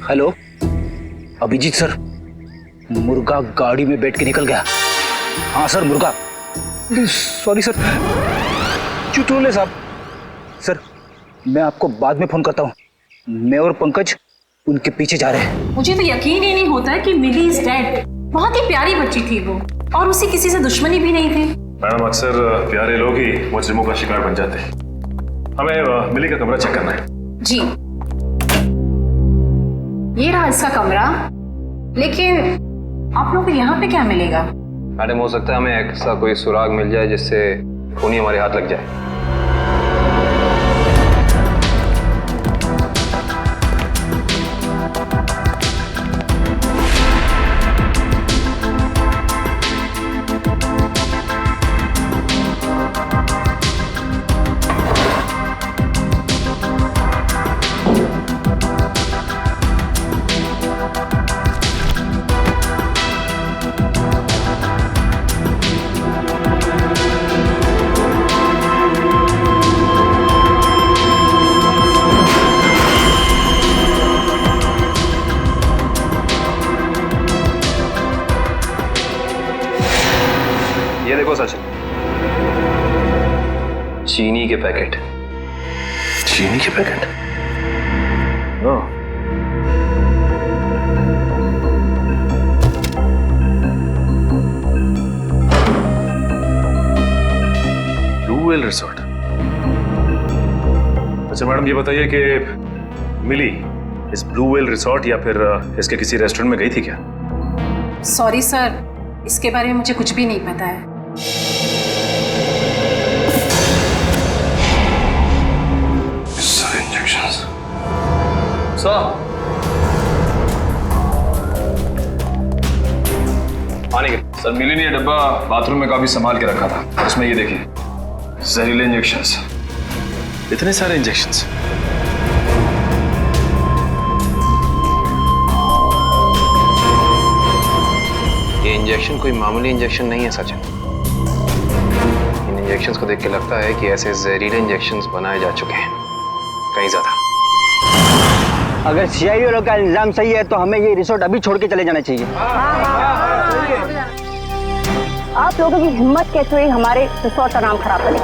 Hello Abhijit sir, मुर्गा गाड़ी में बैठ के निकल गया। हाँ सर, मुर्गा। सॉरी सर, चुटकुले साहब। सर मैं आपको बाद में फोन करता हूँ। मैं और पंकज उनके पीछे जा रहे हैं। मुझे तो यकीन ही नहीं होता है कि मिली इज डेड। बहुत ही प्यारी बच्ची थी वो, और उसे किसी से दुश्मनी भी नहीं थी। मैडम, अक्सर प्यारे लोग ही मुजरिमों का शिकार बन जाते हैं। हमें मिली का कमरा चेक करना है। जी, ये रहा इसका कमरा। लेकिन आप लोग को यहाँ पे क्या मिलेगा? मैडम, हो सकता है हमें ऐसा कोई सुराग मिल जाए जिससे खूनी हमारे हाथ लग जाए। ये देखो सचिन, चीनी के पैकेट। चीनी के पैकेट? ओह, ब्लू वेल रिसोर्ट। अच्छा मैडम, ये बताइए कि मिली इस ब्लू वेल रिसोर्ट या फिर इसके किसी रेस्टोरेंट में गई थी क्या? सॉरी सर, इसके बारे में मुझे कुछ भी नहीं पता है। आने के सर, मिली ने ये डब्बा बाथरूम में काफी संभाल के रखा था। उसमें ये देखिए, जहरीले इंजेक्शंस। इतने सारे इंजेक्शंस? ये इंजेक्शन कोई मामूली इंजेक्शन नहीं है सचिन। इन इंजेक्शंस को देख के लगता है कि ऐसे जहरीले इंजेक्शंस बनाए जा चुके हैं, कहीं ज्यादा। अगर सीआईडी वालों का इल्जाम सही है तो हमें ये रिसोर्ट अभी छोड़ के चले जाना चाहिए। आप लोगों की हिम्मत कैसे हुई हमारे रिसोर्ट का नाम खराब करने?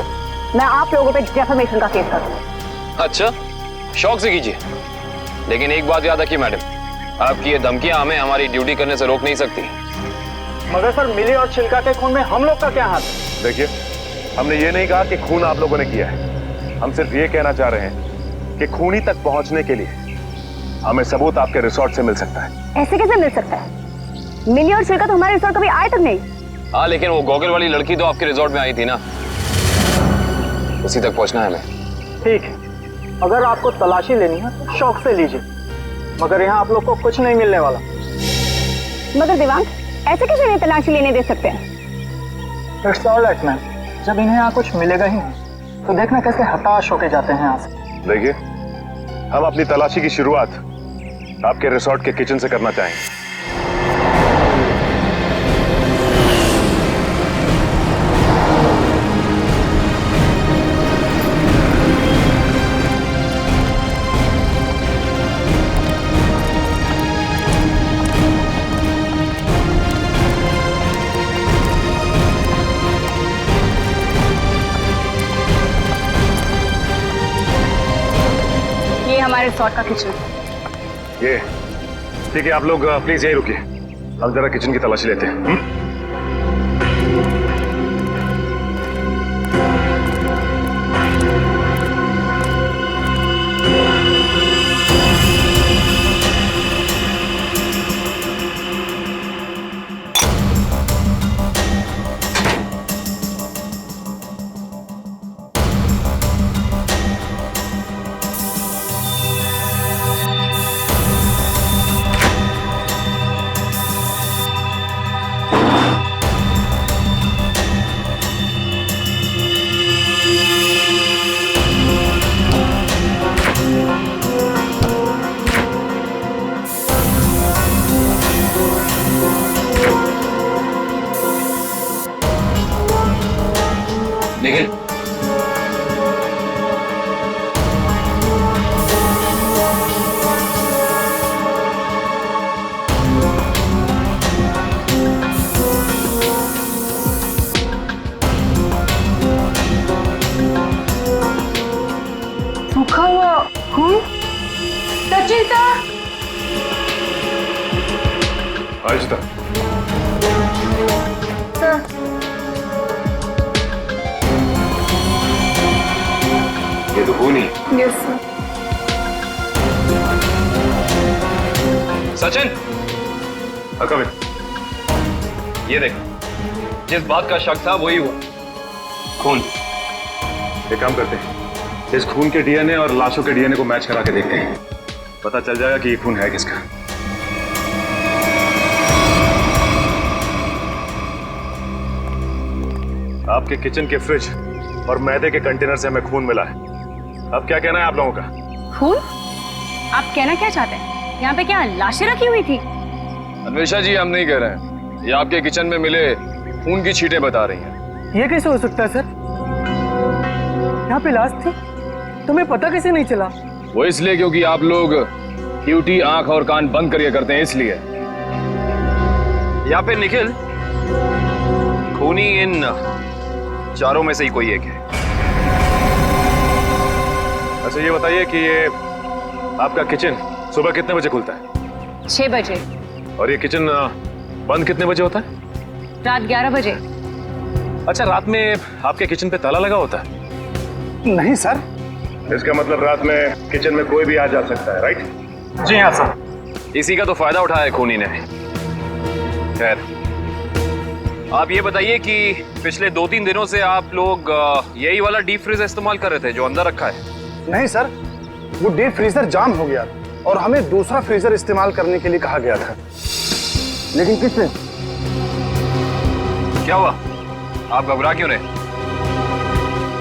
मैं आप लोगों पे डेफेमेशन का केस करूंगा। अच्छा, शौक से कीजिए, लेकिन एक बात याद रखिए मैडम, आपकी ये धमकियां हमें हमारी ड्यूटी करने से रोक नहीं सकती। मगर सर, मिली और छिलका के खून में हम लोग का क्या हाथ? देखिए, हमने ये नहीं कहा कि खून आप लोगों ने किया है। हम सिर्फ ये कहना चाह रहे हैं कि खूनी तक पहुंचने के लिए हमें सबूत आपके रिसोर्ट से मिल सकता है। ऐसे कैसे मिल सकता है? मिली और छिलका तो हमारे रिसोर्ट कभी आए तक नहीं। हाँ, लेकिन वो गॉगल वाली लड़की तो आपके रिसोर्ट में आई थी ना, उसी तक पहुंचना है हमें। ठीक है, अगर आपको तलाशी लेनी है तो शौक से लीजिए, मगर यहाँ आप लोग को कुछ नहीं मिलने वाला। मगर दिवांग, ऐसे कैसे इन्हें तलाशी लेने दे सकते हैं? इट्स ऑल राइट मैम, जब इन्हें यहाँ कुछ मिलेगा ही नहीं तो देखना कैसे हताश होके जाते हैं यहाँ से। देखिए, हम अपनी तलाशी की शुरुआत आपके रिसोर्ट के किचन से करना चाहेंगे। ये हमारे रिसोर्ट का किचन। ये ठीक है, आप लोग प्लीज यहीं रुकिए, हम जरा किचन की तलाशी लेते हैं। आयुष्ता, ये तो खून ही। Yes sir. सचिन, कम ये देख, जिस बात का शक था वही हुआ, खून। एक काम करते हैं, इस खून के डीएनए और लाशों के डीएनए को मैच करा के देखते हैं, पता चल जाएगा कि ये खून है किसका। आपके किचन के फ्रिज और मैदे के कंटेनर से हमें खून मिला है। अब क्या कहना है आप लोगों का? खून? आप कहना क्या चाहते हैं? यहाँ पे क्या लाशें रखी हुई थी? अन्वेषा जी, हम नहीं कह रहे हैं, ये आपके किचन में मिले खून की छींटें बता रही हैं। ये कैसे हो सकता है सर? यहाँ पे लाश थी, तुम्हें पता कैसे नहीं चला? वो इसलिए क्योंकि आप लोग ड्यूटी आंख और कान बंद करके करते हैं, इसलिए। यहाँ पे निखिल, खूनी इन चारों में से ही कोई एक है। अच्छा ये बताइए कि ये आपका किचन सुबह कितने बजे खुलता है? 6 बजे। और ये किचन बंद कितने बजे होता है? रात 11 बजे। अच्छा, रात में आपके किचन पे ताला लगा होता है? नहीं सर। इसका मतलब रात में किचन में कोई भी आ जा सकता है, राइट? जी हाँ सर। इसी का तो फायदा उठाया है खूनी ने। खैर, आप ये बताइए कि पिछले 2-3 दिनों से आप लोग यही वाला डीप फ्रीज इस्तेमाल कर रहे थे जो अंदर रखा है? नहीं सर, वो डीप फ्रीजर जाम हो गया और हमें दूसरा फ्रीजर इस्तेमाल करने के लिए कहा गया था। लेकिन किसने? क्या हुआ? आप घबरा क्यों रहे?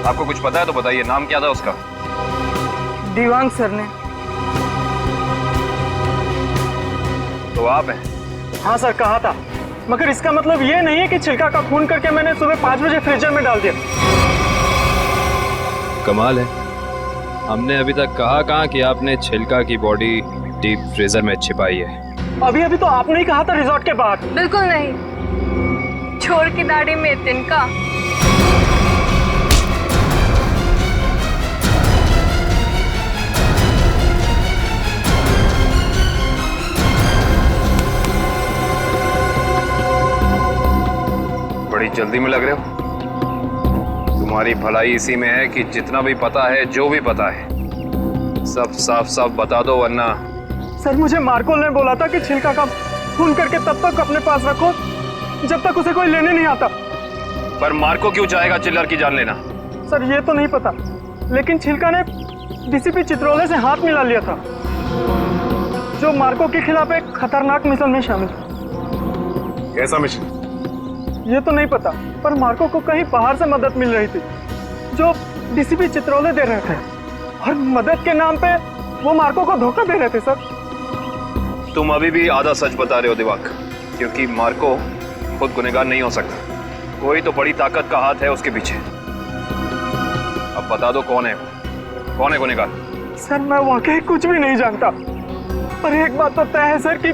आपको कुछ पता है तो बताइए, नाम क्या था उसका? दीवांग सर ने। तो आप हैं? हाँ सर, कहा था, मगर इसका मतलब ये नहीं है कि छिलका का खून करके मैंने सुबह 5 बजे फ्रीजर में डाल दिया। कमाल है, हमने अभी तक कहा कहाँ कि आपने छिलका की बॉडी डीप फ्रीजर में छिपाई है। अभी तो आपने ही कहा था रिजॉर्ट के बाहर। बिल्कुल नहीं, छोड़ की दाढ़ी में तिनका। बड़ी जल्दी में लग रहे हो। तुम्हारी भलाई इसी में है कि जितना भी पता है, जो भी पता है, सब साफ साफ बता दो, वरना। सर, मुझे मार्कोल ने बोला था कि छिलका का खून करके तब तक अपने पास रखो जब तक उसे कोई लेने नहीं आता। पर मार्को क्यों चाहेगा चिल्लर की जान लेना? सर, ये तो नहीं पता, लेकिन छिलका ने डीसीपी चित्रोले से हाथ मिला लिया था, जो मार्को के खिलाफ एक खतरनाक मिशन में शामिल। कैसा मिशन? ये तो नहीं पता, पर मार्को को कहीं बाहर से मदद मिल रही थी जो डीसीपी चित्रोले दे रहे थे, और मदद के नाम पे वो मार्को को धोखा दे रहे थे। सर, तुम अभी भी आधा सच बता रहे हो दिवाक, क्योंकि मार्को खुद गुनहगार नहीं हो सकता, कोई तो बड़ी ताकत का हाथ है उसके पीछे। अब बता दो कौन है गुनहगार? सर, मैं वाकई कुछ भी नहीं जानता, पर एक बात तो तय है सर कि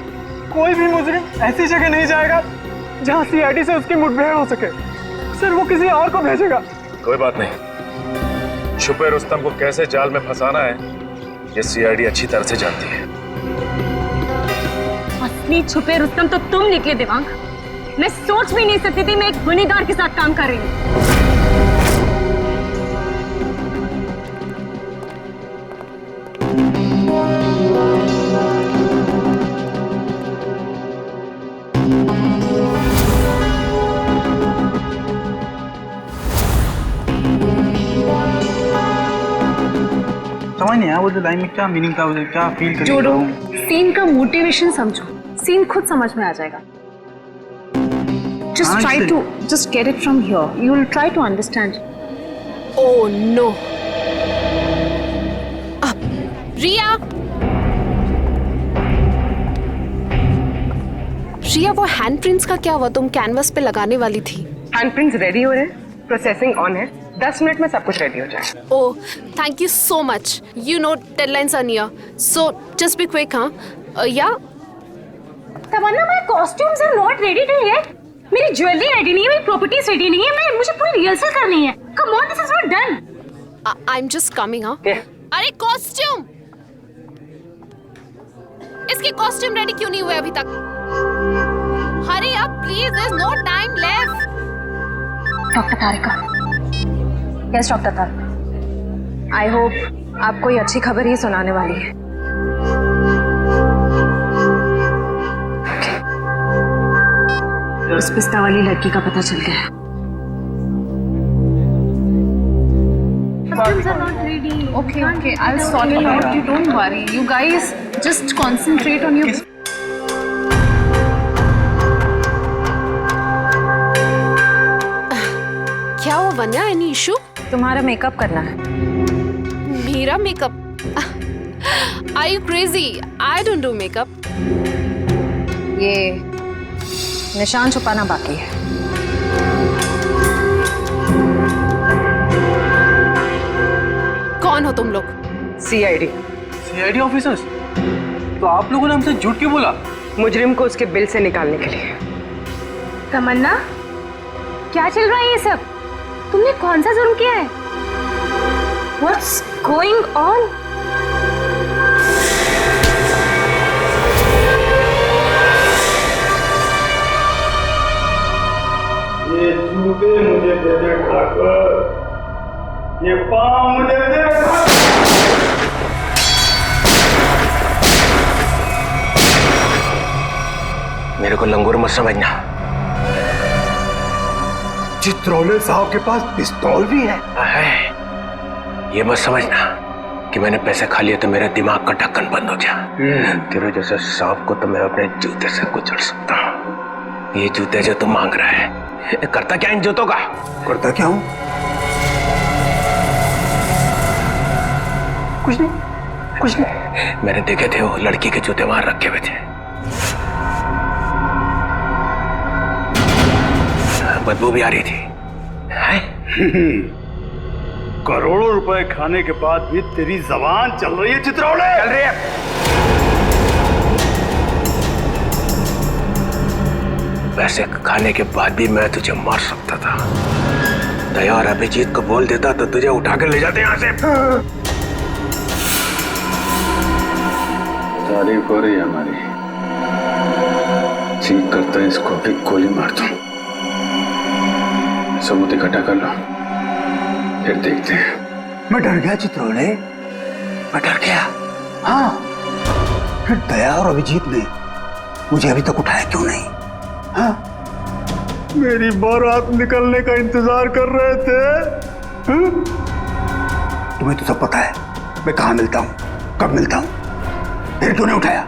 कोई भी मुजरिम ऐसी जगह नहीं जाएगा जहां सीआईडी से उसकी मुठभेड़ हो सके। सर, वो किसी और को भेजेगा। कोई बात नहीं, छुपे रुस्तम को कैसे जाल में फंसाना है ये सीआईडी अच्छी तरह से जानती है। असली छुपे रुस्तम तो तुम निकले दिवांग। मैं सोच भी नहीं सकती थी मैं एक गुनहगार के साथ काम कर रही हूँ। समझ नहीं आया वो जो लाइन में क्या मीनिंग था, उसे क्या फील कर जोड़ो, रहा हूँ। सीन का मोटिवेशन समझो, सीन खुद समझ में आ जाएगा। Just try to just get it from here. You will try to understand. Oh no! रिया, रिया, वो हैंडप्रिंट्स का क्या हुआ? तुम कैनवस पे लगाने वाली थी। हैंडप्रिंट्स रेडी हो रहे हैं, प्रोसेसिंग ऑन है, 10 मिनट में सब कुछ रेडी हो जाएगा। Oh, thank you so much. You know deadlines are near, so just be quick. हाँ या Tamanna, my costumes are not ready till yet. मेरी ज्वेलरी रेडी नहीं है, मेरी प्रॉपर्टीज रेडी नहीं है, मुझे पूरी रिहर्सल करनी है। Come on, this is not done. I am just coming. हाँ, अरे कॉस्ट्यूम, इसके कॉस्ट्यूम रेडी क्यों नहीं हुए अभी तक? Hurry up, please. There's no time left. Doctor Tarika. Yes doctor Tarika. I hope आप कोई अच्छी खबर ही सुनाने वाली है। उस पिस्ता वाली लड़की का पता चल गया। Costumes are not ready. Okay, I'll sort it out. You don't worry. You guys just concentrate on your. क्या हुआ वन्या? Any issue? तुम्हारा मेकअप करना है। मेरा makeup? Are you crazy? I don't do makeup. ये निशान छुपाना बाकी है। कौन हो तुम लोग? CID officers? तो आप लोगों ने हमसे झूठ क्यों बोला? मुजरिम को उसके बिल से निकालने के लिए। तमन्ना, क्या चल रहा है ये सब? तुमने कौन सा जुर्म किया है? What's going on? ये जूते मुझे दे दे ठाकुर, ये पाँव मुझे दे दे। मेरे को लंगूर मत समझना। चित्रोले साहब के पास पिस्तौल भी है। ये मत समझना कि मैंने पैसे खा लिए तो मेरे दिमाग का ढक्कन बंद हो गया। तेरे जैसे सांप को तो मैं अपने जूते से कुचल सकता हूँ। ये जूते जो तुम मांग रहा है, करता क्या इन जूतों का? करता क्या हूँ? कुछ नहीं। मैंने देखे थे वो लड़की के जूते वहां रखे हुए थे। बदबू भी आ रही थी। करोड़ों रुपए खाने के बाद भी तेरी जबान चल रही है चित्रोले? चल रही है। पैसे खाने के बाद भी मैं तुझे मार सकता था। दया और अभिजीत को बोल देता तो तुझे उठा कर ले जाते यहाँ से। तारीफ हो रही है हमारी। ठीक करता है इसको भी गोली मार दूं। सबूत इकट्ठा कर लो, फिर देखते हैं। मैं डर गया चित्रोले, मैं डर गया। हाँ, फिर दया और अभिजीत ने मुझे अभी तक उठाया क्यों नहीं? हाँ, मेरी बारात निकलने का इंतजार कर रहे थे। हाँ? तुम्हें तो सब पता है मैं कहाँ मिलता हूँ, कब मिलता हूँ। फिर क्यों नहीं उठाया?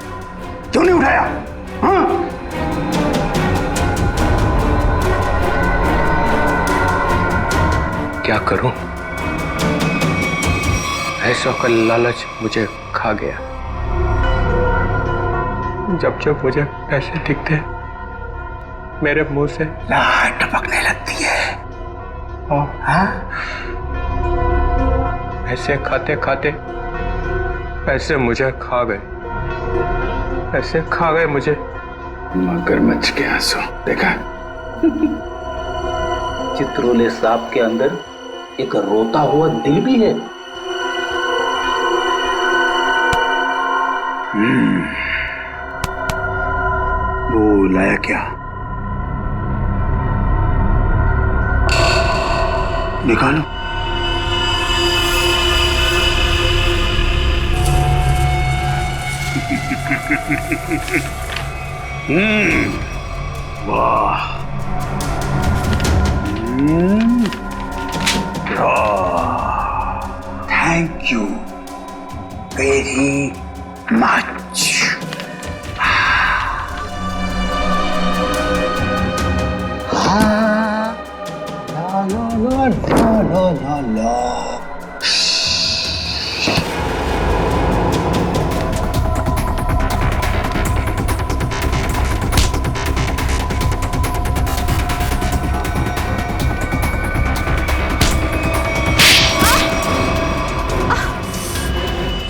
क्यों नहीं उठाया? हाँ? क्या करूं? ऐसा का लालच मुझे खा गया। जब जब मुझे पैसे दिखते मेरे मुंह से लार टपकने लगती है। हाँ? पैसे खाते खाते पैसे मुझे खा गए। पैसे खा गए मुझे। मगरमच्छ के आंसू देखा? चित्रोले साहब के अंदर एक रोता हुआ दिल भी है। वो लाया क्या? निकालो। वाह, थैंक यू वेरी मच।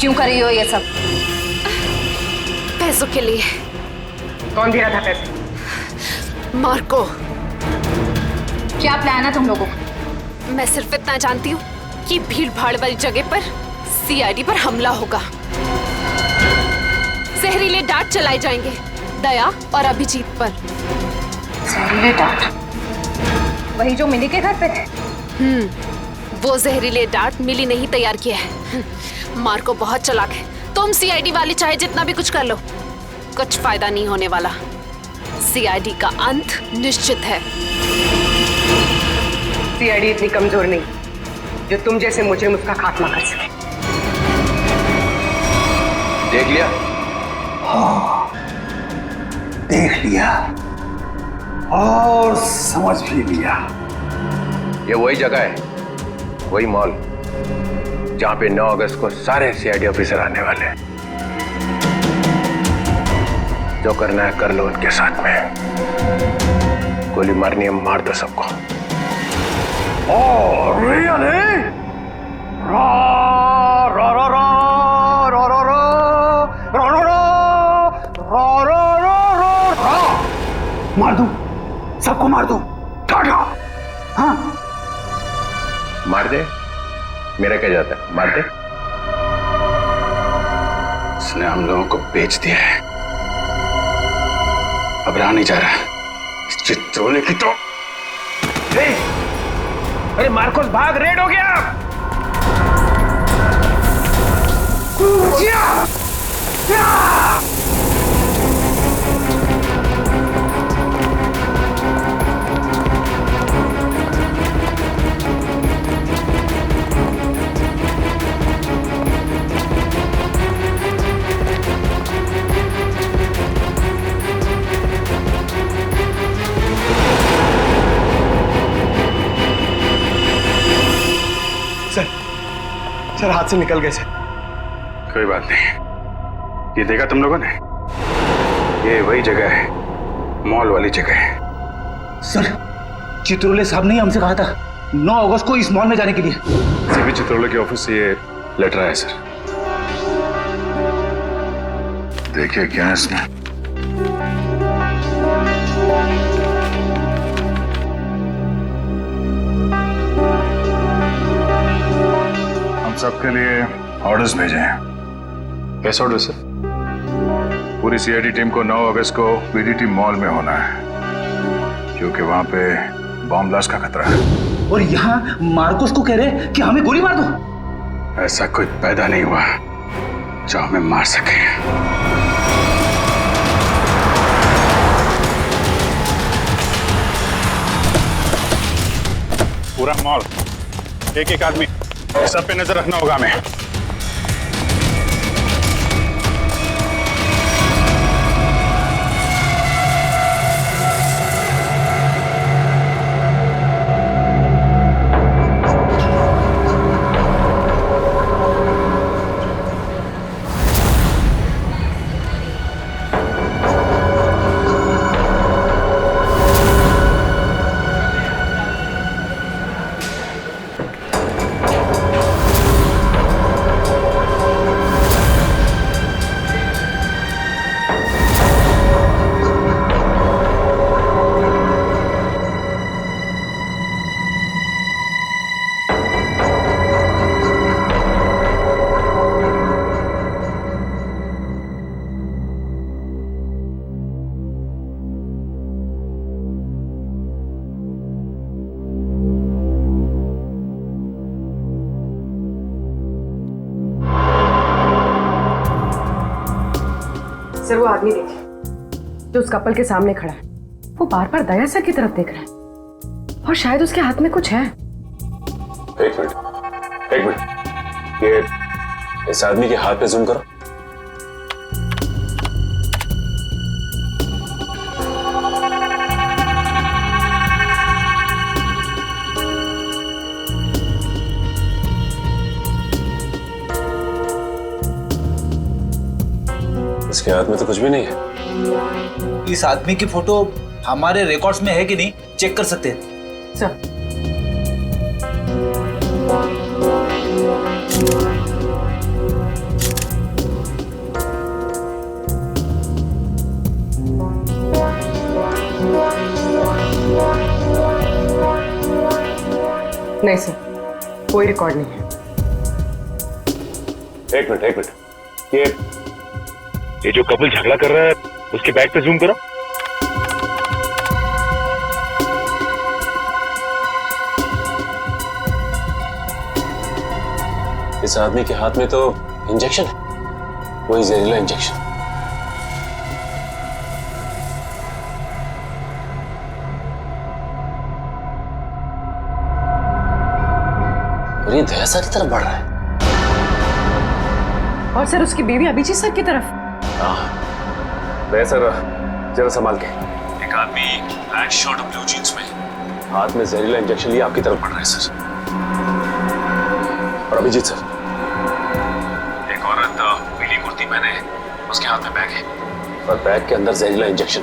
क्यों कर रही हो ये सब? पैसों के लिए। कौन दे रहा था पैसे? मार्को। क्या प्लान है तुम लोगों का? मैं सिर्फ इतना जानती हूँ कि भीड़ भाड़ वाली जगह पर सीआईडी पर हमला होगा। जहरीले डांट चलाए जाएंगे दया और अभिजीत पर। जहरीले डांट, वही जो मिली के घर पे थे। वो जहरीले डांट मिली ने ही तैयार किया है। मार्को बहुत चालाक है। तुम सीआईडी वाले चाहे जितना भी कुछ कर लो, कुछ फायदा नहीं होने वाला। सीआईडी का अंत निश्चित है। सीआईडी इतनी कमजोर नहीं जो तुम जैसे मुजरिम उसका खात्मा कर सके। देख लिया? हाँ, देख लिया और समझ भी लिया। ये वही जगह है, वही मॉल जहां पे 9 अगस्त को सारे सीआईडी ऑफिसर आने वाले हैं। जो करना है कर लो उनके साथ में। गोली मारनी है, मार दो सबको। रियली? रा रा रा रा रा रा रा रा रा रा रा रा रा रा। मार दूं, सबको मार दूं। टाटा। हाँ, मार दे, मेरा क्या जाता है, मार दे। उसने हम लोगों को बेच दिया है, अब रहा नहीं जा रहा। इस चित्रोले की तो अरे मार्कोस भाग, रेड हो गया। सर हाथ से निकल गए सर। कोई बात नहीं, ये देखा तुम लोगों ने? ये वही जगह है, मॉल वाली जगह है। सर, चित्रोले साहब ने हमसे कहा था 9 अगस्त को इस मॉल में जाने के लिए। सीबी चित्रोले के ऑफिस से ये लेटर आया सर। देखिए क्या है इसमें। हम सबके लिए ऑर्डर्स भेजे हैं। कैसे ऑर्डर सर? पूरी सीआईडी टीम को 9 अगस्त को बीडीटी मॉल में होना है, क्योंकि वहां पे बॉम्ब ब्लास्ट का खतरा है। और यहाँ मार्कोस को कह रहे कि हमें गोली मार दो। ऐसा कोई पैदा नहीं हुआ जो हमें मार सके। पूरा मॉल, एक एक आदमी, सब पे नजर रखना होगा हमें। सर वो आदमी देखिए जो उस कपल के सामने खड़ा है, वो बार बार दया सर की तरफ देख रहा है और शायद उसके हाथ में कुछ है। एक मिनट, ये इस आदमी के हाथ पे जूम करो। इसके हाथ में तो कुछ भी नहीं है। इस आदमी की फोटो हमारे रिकॉर्ड्स में है कि नहीं, चेक कर सकते हैं। सर नहीं सर, कोई रिकॉर्ड नहीं है। एक मिनट, ये जो कपल झगड़ा कर रहा है उसके बैग पे जूम करो। इस आदमी के हाथ में तो इंजेक्शन है, वही जहरीला इंजेक्शन। और ये दया सर की तरफ बढ़ रहा है। और सर उसकी बीवी अभिजीत सर की तरफ। हाँ दया सर, जरा संभाल के। एक आदमी ब्लैक शर्ट और ब्लू जींस में हाथ में जहरीला इंजेक्शन लिए आपकी तरफ बढ़ रहा है सर। और अभिजीत सर, एक औरत पीली कुर्ती पहने, उसके हाथ में बैग है और बैग के अंदर जहरीला इंजेक्शन,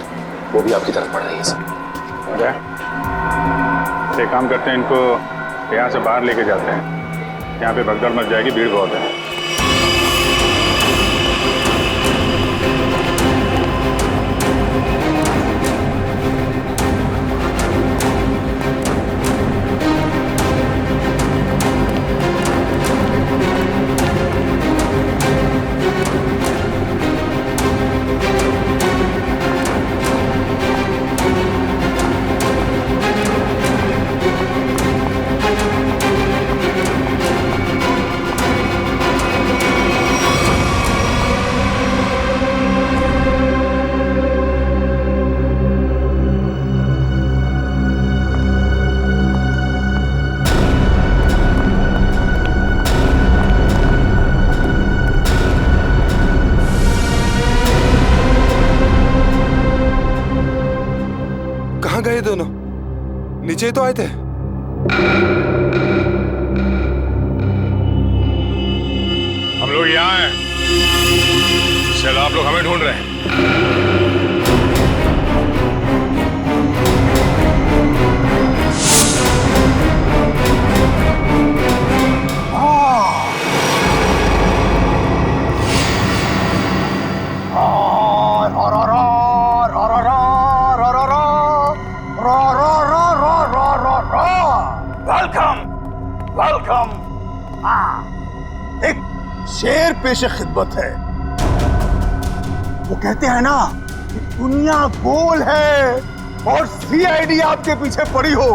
वो भी आपकी तरफ बढ़ रही है सर। एक काम करते हैं, इनको यहाँ से बाहर लेके जाते हैं। यहाँ पे भगदड़ मच जाएगी, भीड़ बहुत है। कहाँ गए दोनों? नीचे तो आए थे। हम लोग यहाँ हैं। चलो, आप लोग हमें ढूंढ रहे हैं। वेलकम। एक शेर पेश खिदमत है। वो कहते हैं ना कि दुनिया गोल है और सीआईडी आपके पीछे पड़ी हो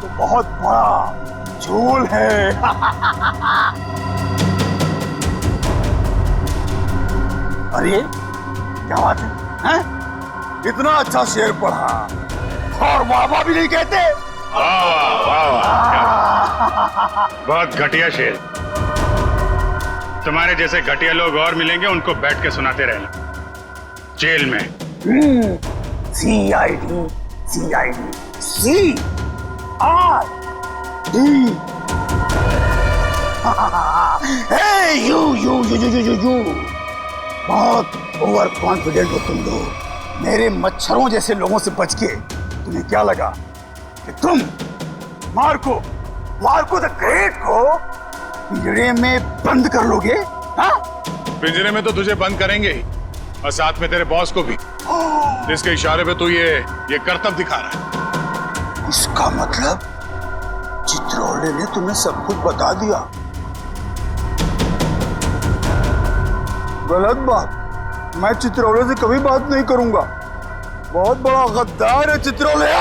तो बहुत बड़ा झोल है। अरे क्या बात है, हैं? इतना अच्छा शेर पढ़ा और वाह भी नहीं कहते। बहुत घटिया शेर। तुम्हारे जैसे घटिया लोग और मिलेंगे, उनको बैठ के सुनाते रहना जेल में। CID CID CID। यू बहुत ओवर कॉन्फिडेंट हो तुम लोग। मेरे मच्छरों जैसे लोगों से बच के तुम्हें क्या लगा कि तुम मार्को द ग्रेट को पिंजरे में बंद कर लोगे? हाँ? पिंजरे में तो तुझे बंद करेंगे ही, और साथ में तेरे बॉस को भी, जिसके इशारे पे तू ये करतब दिखा रहा है। इसका मतलब चित्रोले ने तुम्हें सब कुछ बता दिया। गलत बात। मैं चित्रोले से कभी बात नहीं करूंगा। बहुत बड़ा गद्दार है चित्रोले।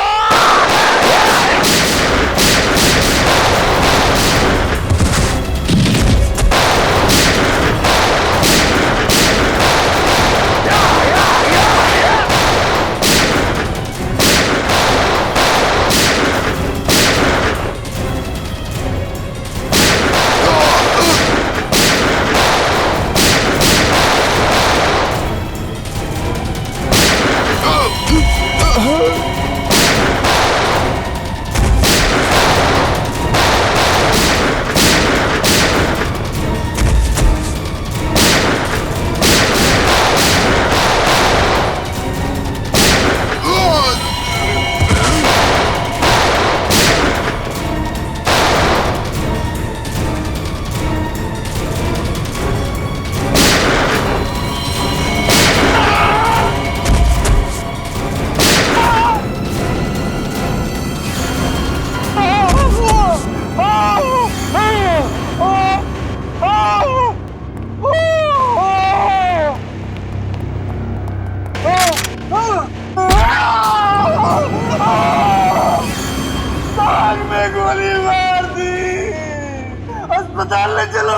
अस्पताल ले चलो,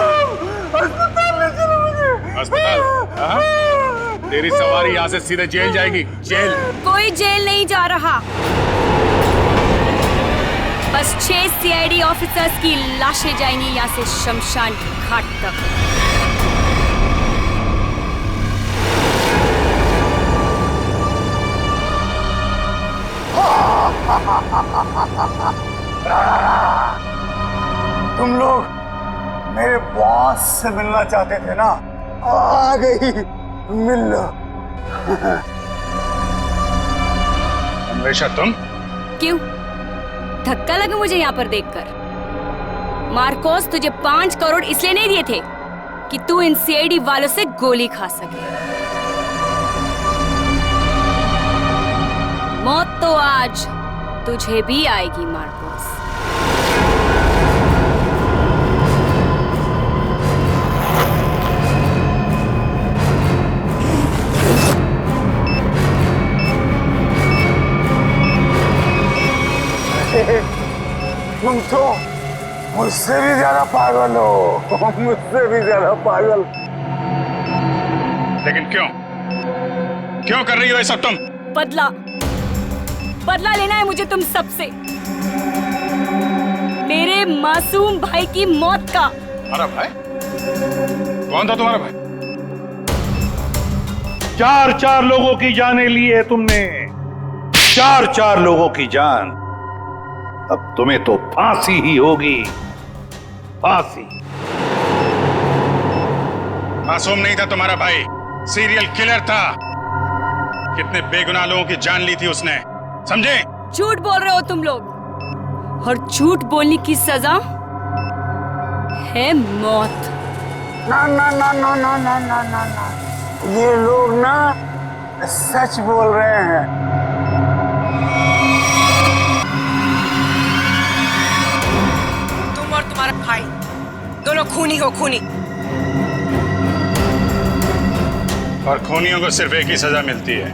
अस्पताल ले चलो मुझे। अस्पताल? हाँ? तेरी सवारी यहाँ से सीधे जेल जाएगी, जेल। कोई जेल नहीं जा रहा, बस 6 सीआईडी ऑफिसर्स की लाशें जाएंगी यहाँ से शमशान घाट तक। तुम लोग मेरे बॉस से मिलना चाहते थे ना, आ गई, मिल लो। हमेशा तुम? क्यों धक्का लगा मुझे यहाँ पर देखकर? मार्कोस तुझे 5 करोड़ इसलिए नहीं दिए थे कि तू इन सीआईडी वालों से गोली खा सके। मौत तो आज तुझे भी आएगी मार्कोस। तुम तो मुझसे भी ज्यादा पागल हो, मुझसे भी ज्यादा पागल। लेकिन क्यों क्यों कर रही हो ये सब तुम? बदला बदला लेना है मुझे तुम सबसे, मेरे मासूम भाई की मौत का। हमारा भाई? कौन था तुम्हारा भाई? 4 लोगों की जानें ली है तुमने, 4 लोगों की जान। अब तुम्हें तो फांसी ही होगी, फांसी। मासूम नहीं था तुम्हारा भाई, सीरियल किलर था। कितने बेगुनाह लोगों की जान ली थी उसने, समझे? झूठ बोल रहे हो तुम लोग, और झूठ बोलने की सजा है मौत। ना ना ना ना ना ना ना ना ना, ये लोग ना सच बोल रहे हैं। तुम और तुम्हारा भाई दोनों खूनी हो, खूनी। और खूनियों को सिर्फ एक ही सजा मिलती है,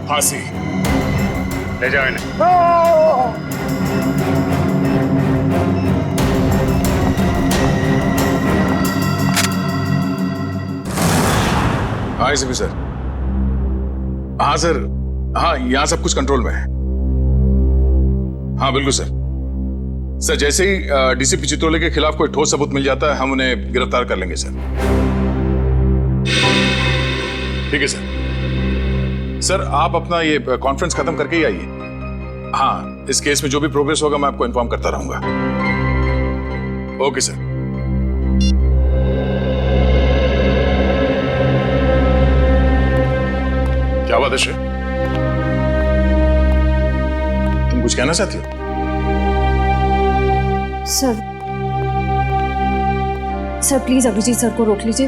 फांसी। ले जाओ इन्हें। हाँ एसीपी सर। हाँ सर, हाँ यहाँ सब कुछ कंट्रोल में है। हाँ बिल्कुल सर। सर जैसे ही डीसीपी चित्रोले के खिलाफ कोई ठोस सबूत मिल जाता है, हम उन्हें गिरफ्तार कर लेंगे सर। ठीक है सर। सर आप अपना ये कॉन्फ्रेंस खत्म करके ही आइए। हाँ, इस केस में जो भी प्रोग्रेस होगा मैं आपको इन्फॉर्म करता रहूंगा। Okay sir. क्या बात है श्रेय? तुम कुछ कहना चाहती हो? सर प्लीज अभिजीत सर को रोक लीजिए,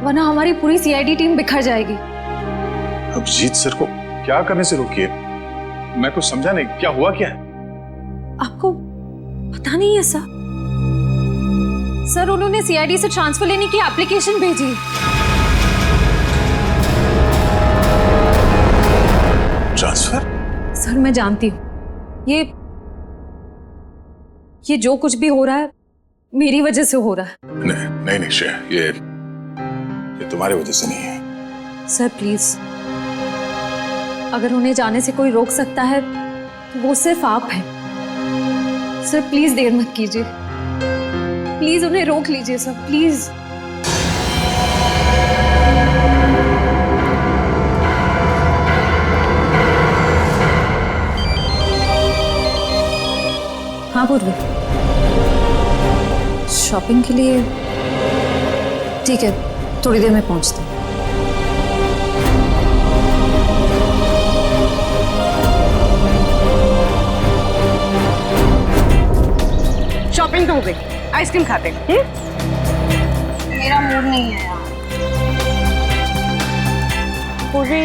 वरना हमारी पूरी सीआईडी टीम बिखर जाएगी। अभिजीत सर को क्या करने से रोकिए? मैं कुछ समझा नहीं, क्या हुआ क्या है? आपको पता नहीं है सर? सर उन्होंने सीआईडी से ट्रांसफर लेने की एप्लीकेशन भेजी। ट्रांसफर? सर मैं जानती हूँ ये जो कुछ भी हो रहा है मेरी वजह से हो रहा है। नहीं नहीं श्रेय, ये तुम्हारी वजह से नहीं है। सर प्लीज, अगर उन्हें जाने से कोई रोक सकता है तो वो सिर्फ आप हैं। सर प्लीज देर मत कीजिए, प्लीज उन्हें रोक लीजिए सर, प्लीज। हाँ पूर्वी, शॉपिंग के लिए? ठीक है, थोड़ी देर में पहुंचते हैं। शॉपिंग तो हो गई, आइसक्रीम खाते हैं। मेरा मूड नहीं है यार। पूर्वी,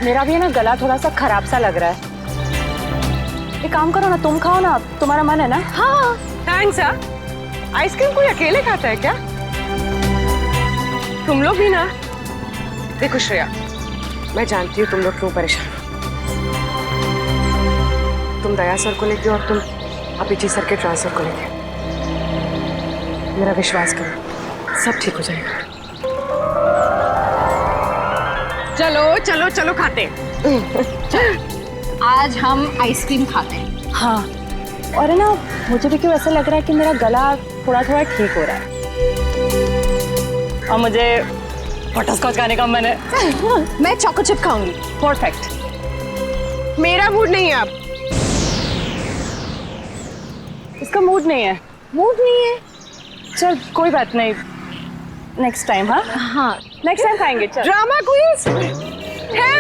मेरा भी है ना गला थोड़ा सा खराब सा लग रहा है। एक काम करो ना, तुम खाओ ना, तुम्हारा मन है ना? हाँ थैंक्स यार। आइसक्रीम कोई अकेले खाता है क्या? तुम लोग भी ना। देखो श्रेया, मैं जानती हूँ तुम लोग क्यों परेशान हो। तुम दया सर को लेके और तुम अभिजीत सर के ट्रांसफर को लेके। मेरा विश्वास करो, सब ठीक हो जाएगा। चलो चलो चलो खाते। आज हम आइसक्रीम खाते हैं। हाँ, और है ना, मुझे भी क्यों ऐसा लग रहा है कि मेरा गला थोड़ा थोड़ा ठीक हो रहा है और मुझे बटरस्कॉच खाने का मन है। मैं चॉको चिप खाऊंगी। परफेक्ट। मेरा मूड नहीं है अब। इसका मूड नहीं है। मूड नहीं है? चल कोई बात नहीं, नेक्स्ट टाइम। हाँ हाँ, नेक्स्ट टाइम खाएंगे। चल ड्रामा क्वींस है,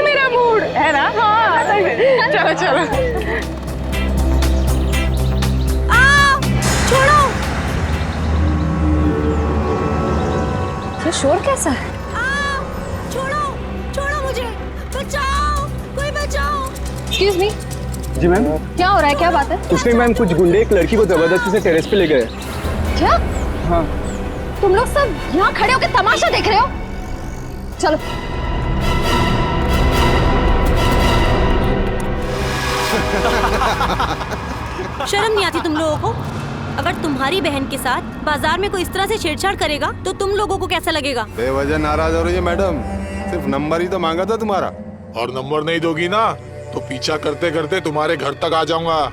मेरा मूड है ना। हाँ चलो चलो। छोड़ो। ये शोर कैसा है? छोड़ो छोड़ो मुझे, बचाओ, कोई बचाओ। Excuse me. जी मैम। क्या हो रहा है, क्या बात है? कुछ नहीं मैम, कुछ गुंडे एक लड़की को जबरदस्ती से टेरेस पे ले गए। क्या? हाँ। तुम लोग सब यहाँ खड़े होकर तमाशा देख रहे हो? चलो। शर्म नहीं आती तुम लोगों को? अगर तुम्हारी बहन के साथ बाजार में कोई इस तरह से छेड़छाड़ करेगा तो तुम लोगों को कैसा लगेगा? बेवजह नाराज हो रही है मैडम, सिर्फ नंबर ही तो मांगा था तुम्हारा। और नंबर नहीं दोगी ना तो पीछा करते करते तुम्हारे घर तक आ जाऊंगा।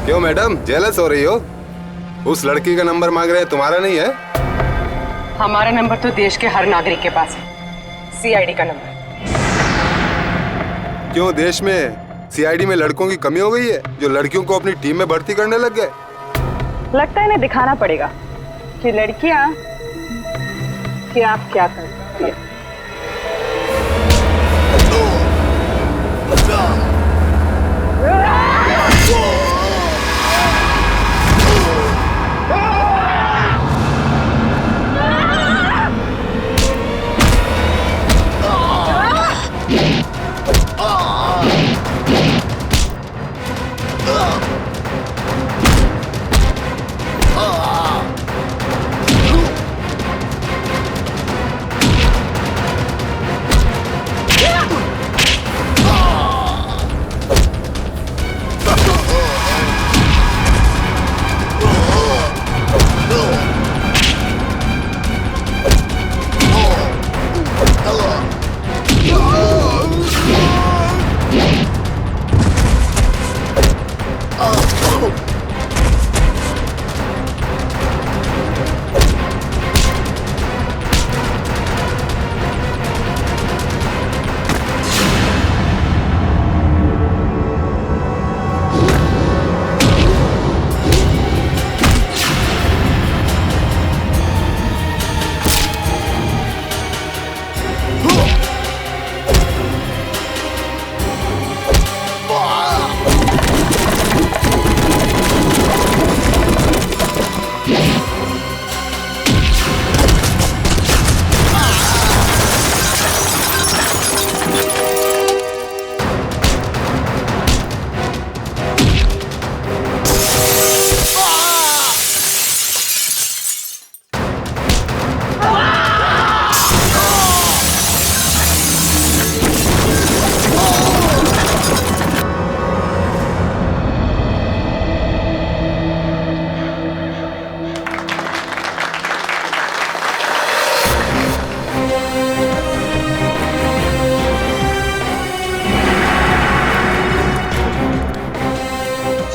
क्यों मैडम, जेलस हो रही हो? उस लड़की का नंबर मांग रहे हैं, तुम्हारा नहीं है? हमारा नंबर तो देश के हर नागरिक के पास है, सीआईडी का नंबर। क्यों, देश में सीआईडी में लड़कों की कमी हो गई है जो लड़कियों को अपनी टीम में भर्ती करने लग गए? लगता है इन्हें दिखाना पड़ेगा कि लड़कियां क्या क्या करती है।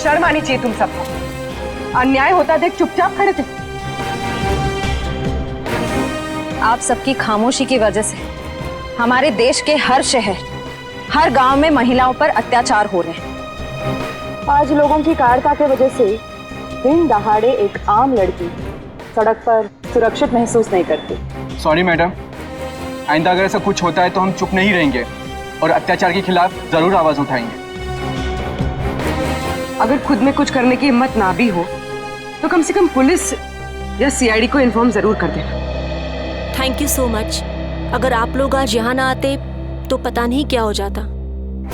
शर्म आनी चाहिए तुम सबको। अन्याय होता देख चुपचाप खड़े थे। आप सबकी खामोशी की वजह से हमारे देश के हर शहर, हर गांव में महिलाओं पर अत्याचार हो रहे हैं। आज लोगों की कायरता की वजह से दिन दहाड़े एक आम लड़की सड़क पर सुरक्षित महसूस नहीं करती। सॉरी मैडम, आइंदा अगर ऐसा कुछ होता है तो हम चुप नहीं रहेंगे और अत्याचार के खिलाफ जरूर आवाज उठाएंगे। अगर खुद में कुछ करने की हिम्मत ना भी हो तो कम से कम पुलिस या सीआईडी को इन्फॉर्म जरूर कर देना। Thank you so much. अगर आप लोग आज यहाँ ना आते तो पता नहीं क्या हो जाता।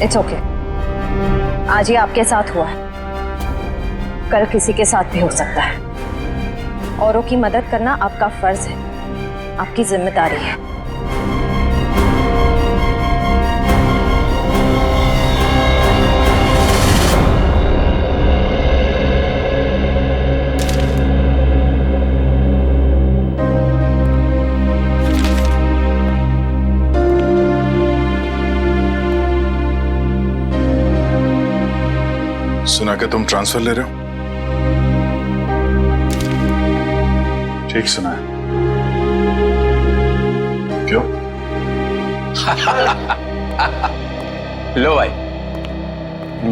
It's okay. आज ये आपके साथ हुआ है, कल किसी के साथ भी हो सकता है। औरों की मदद करना आपका फर्ज है, आपकी जिम्मेदारी है। सुना कि तुम ट्रांसफर ले रहे हो? ठीक सुना है। क्यों? लो भाई,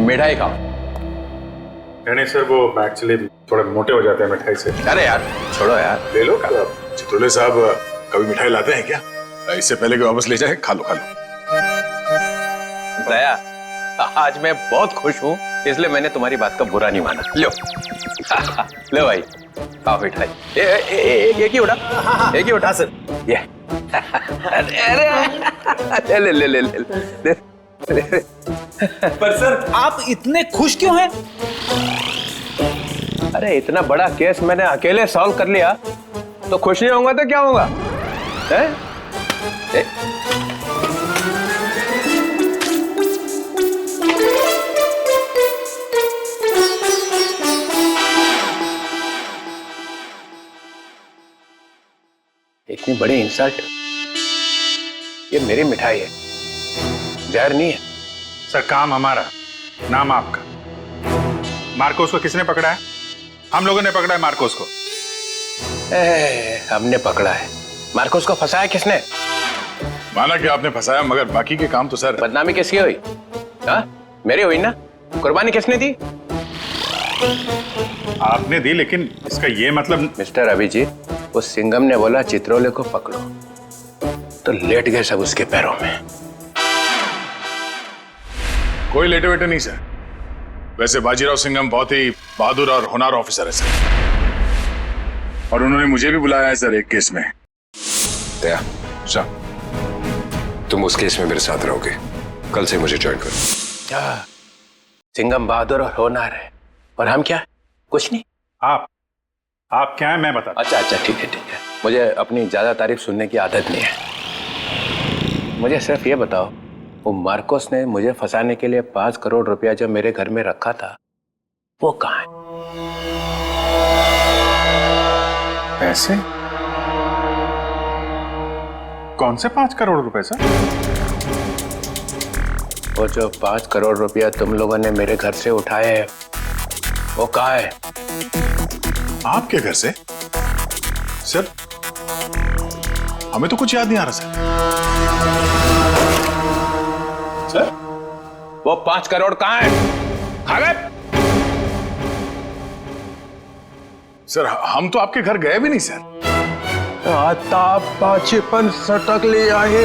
मिठाई खाओ। नहीं सर, वो एक्चुअली थोड़े मोटे हो जाते हैं मिठाई से। अरे यार छोड़ो यार, ले लो। चित्रोले साहब कभी मिठाई लाते हैं क्या? इससे पहले कि वापस ले जाए, खा लो खा लो। दया, आज मैं बहुत खुश हूँ, इसलिए मैंने तुम्हारी बात का बुरा नहीं माना। लो लो भाई, खाओ मिठाई। एक ही उठा, एक ही उठा सर। ये अरे ले ले ले ले ले। पर सर आप इतने खुश क्यों हैं? अरे इतना बड़ा केस मैंने अकेले सॉल्व कर लिया, तो खुश नहीं होऊंगा तो क्या होगा? हैं? इतनी बड़ी इंसल्ट। ये मेरी मिठाई है, जहर नहीं है। सर काम हमारा, नाम आपका। मार्कोस को किसने पकड़ा है? हम लोगों ने पकड़ा है मार्कोस को। हमने पकड़ा है। मार्कोस को फंसाया किसने? माना कि आपने फंसाया, मगर बाकी के काम तो सर। बदनामी किसकी हुई? हाँ मेरी हुई ना। कुर्बानी किसने दी? आपने दी, लेकिन इसका ये मतलब। मिस्टर अभिजीत, उस सिंघम ने बोला चित्रोले को पकड़ो, तो लेट गए सब उसके पैरों में। कोई लेटे वेटे नहीं सर। वैसे बाजीराव सिंघम बहुत ही बहादुर और होनहार ऑफिसर है सर, और उन्होंने मुझे भी बुलाया है सर एक केस में। दया सर, तुम उस केस में मेरे साथ रहोगे। कल से मुझे ज्वाइन करो। सिंघम बहादुर और होनहार है, और हम क्या? कुछ नहीं। आप क्या है मैं बता। अच्छा अच्छा, ठीक है ठीक है। मुझे अपनी ज्यादा तारीफ सुनने की आदत नहीं है। मुझे सिर्फ ये बताओ, वो मार्कोस ने मुझे फंसाने के लिए 5 करोड़ रुपया जो मेरे घर में रखा था, वो कहाँ है? पैसे? कौन से 5 करोड़ रुपए सर? वो जो 5 करोड़ रुपया तुम लोगों ने मेरे घर से उठाए हैं, वो कहाँ है? आपके घर से? सर हमें तो कुछ याद नहीं आ रहा सर। सर वो 5 करोड़ कहाँ है? खा गए? सर हम तो आपके घर गए भी नहीं सर। आता पाछेपन सटक ले आए।